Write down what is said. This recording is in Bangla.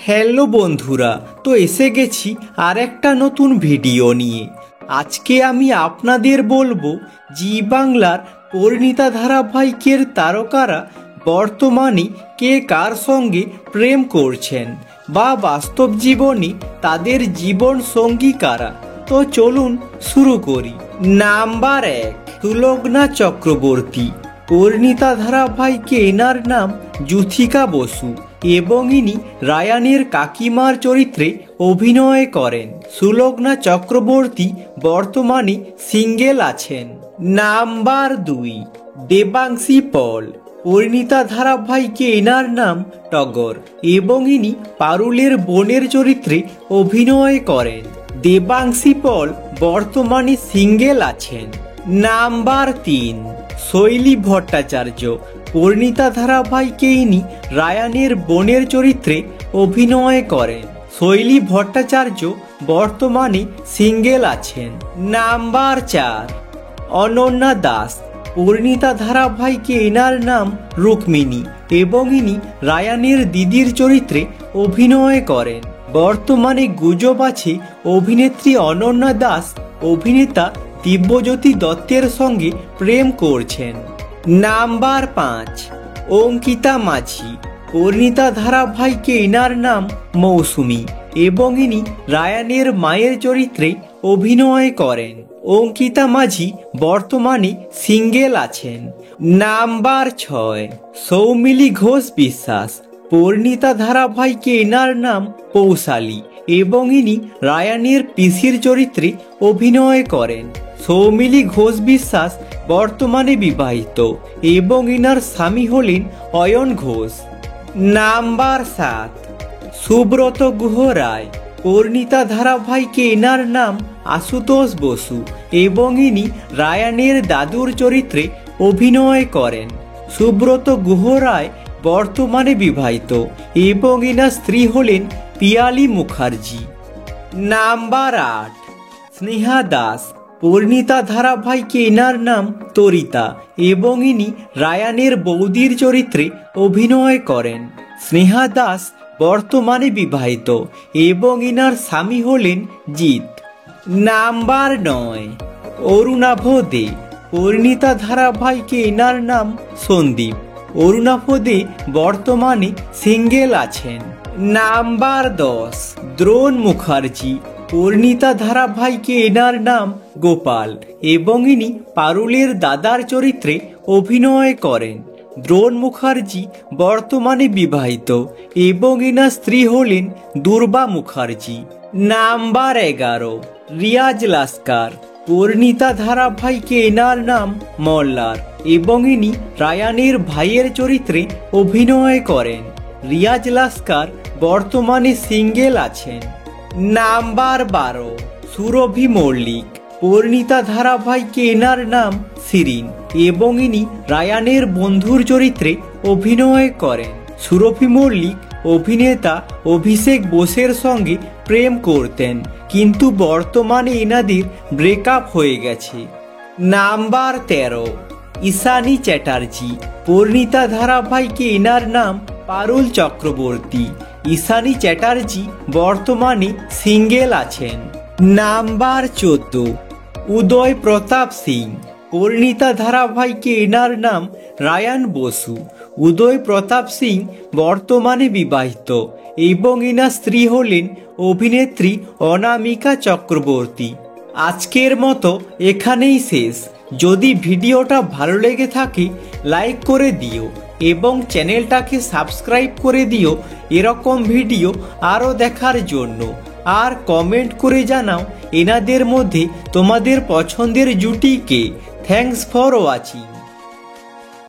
হ্যালো বন্ধুরা, তো এসে গেছি আর একটা নতুন ভিডিও নিয়ে। আজকে আমি আপনাদের বলবো জি বাংলার পরিণীতা ধারাবাহিকের তারকারা বর্তমানে কে কার সঙ্গে প্রেম করছেন বা বাস্তব জীবনে তাদের জীবন সঙ্গী কারা। তো চলুন শুরু করি। নাম্বার 1, সুলগ্না চক্রবর্তী। পরিণীতা ধারাবাহিকে এনার নাম যুথিকা বসু এবং ইনি রায়ানের কাকিমার চরিত্রে অভিনয় করেন। সুলগ্না চক্রবর্তী বর্তমানে সিঙ্গেল আছেন। নাম্বার 2, দেবাংশী পল। পরিণীতা ধারাবাহিকে এনার নাম টগর এবং ইনি পারুলের বোনের চরিত্রে অভিনয় করেন। দেবাংশী পল বর্তমানে সিঙ্গেল আছেন। নাম্বার 3, শৈলী ভট্টাচার্য। পরিণীতা ধারাবাহিকে ইনি রায়ানের বোনের চরিত্রে অভিনয় করেন। শৈলী ভট্টাচার্য বর্তমানে সিঙ্গেল আছেন। নাম্বার 4, অনন্যা দাস। পরিণীতা ধারাবাহিকে এনার নাম রুক্মিণী এবং ইনি রায়ানের দিদির চরিত্রে অভিনয় করেন। বর্তমানে গুজব আছে অভিনেত্রী অনন্যা দাস অভিনেতা দিব্যজ্যোতি দত্তের সঙ্গে প্রেম করছেন। নাম্বার 5, অঙ্কিতা মাঝি। পরিণীতা ধারাবাহিকে এনার নাম মৌসুমী এবং ইনি রায়ানের মায়ের চরিত্রে অভিনয় করেন। অঙ্কিতা মাঝি বর্তমানে সিঙ্গেল আছেন। নাম্বার 6, সৌমিলি ঘোষ বিশ্বাস। পরিণীতা ধারাবাহিকে এনার নাম পৌশালী এবং ইনি রায়ানের পিসির চরিত্রে অভিনয় করেন। সৌমিলি ঘোষ বিশ্বাস বর্তমানে বিবাহিত এবং ইনার স্বামী হলেন অয়ন ঘোষ। নাম্বার 7, সুব্রত গুহ রায়। পরিণীতা ধারাবাহিকে এনার নাম আশুতোষ বসু এবং ইনি রায়ানের দাদুর চরিত্রে অভিনয় করেন। সুব্রত গুহ রায় বর্তমানে বিবাহিত এবং ইনার স্ত্রী হলেন পিয়ালি মুখার্জি। নাম্বার 8, স্নেহা দাস। পরিণীতা ধারাবাহিকে এনার নাম তরিতা এবং ইনি রায়ানের বৌদির চরিত্রে অভিনয় করেন। স্নেহা দাস বর্তমানে বিবাহিত এবং ইনার স্বামী হলেন জিৎ। নাম্বার 9, অরুণাভ দে। পরিণীতা ধারাবাহিকে এনার নাম সন্দীপ। অরুণাভ দে বর্তমানে সিঙ্গেল আছেন। নাম্বার 10, দ্রোণ মুখার্জি। পরিণীতা ধারাবাহিকে এনার নাম গোপাল এবং ইনি পারুলের দাদার চরিত্রে অভিনয় করেন। দ্রোণ মুখার্জি বর্তমানে বিবাহিত এবং ইনার স্ত্রী হলেন দুর্বা মুখার্জি। Number 11, Riaz Lasker. পরিণীতা ধারাবাহিকে এনার নাম মল্লার এবং ইনি রায়ানের ভাইয়ের চরিত্রে অভিনয় করেন। রিয়াজ লাস্কার বর্তমানে সিঙ্গেল আছেন। নাম্বার 12, সুরভি মল্লিক। পরিণীতা ধারাবাহিকে এনার নাম শিরিন এবং ইনি রায়ানের বন্ধুর চরিত্রে অভিনয় করেন। সুরভি মল্লিক অভিনেতা অভিষেক বোসের সঙ্গে প্রেম করতেন কিন্তু বর্তমানে এনাদের ব্রেকআপ হয়ে গেছে। নাম্বার 13, ঈশানী চ্যাটার্জি। পরিণীতা ধারাবাহিকে এনার নাম পারুল চক্রবর্তী। ঈশানী চ্যাটার্জি বর্তমানে সিঙ্গেল আছেন। নাম্বার 14, উদয় প্রতাপ সিং। পরিণীতা ধারাবাহিকে এনার নাম রায়ান বসু। উদয় প্রতাপ সিং বর্তমানে বিবাহিত এবং এনার স্ত্রী হলেন অভিনেত্রী অনামিকা চক্রবর্তী। আজকের মতো এখানেই শেষ। যদি ভিডিওটা ভালো লেগে থাকে লাইক করে দিও এবং চ্যানেলটাকে সাবস্ক্রাইব করে দিও এরকম ভিডিও আরও দেখার জন্য। আর কমেন্ট করে জানাও এনাদের মধ্যে তোমাদের পছন্দের জুটি কে। Thanks for watching.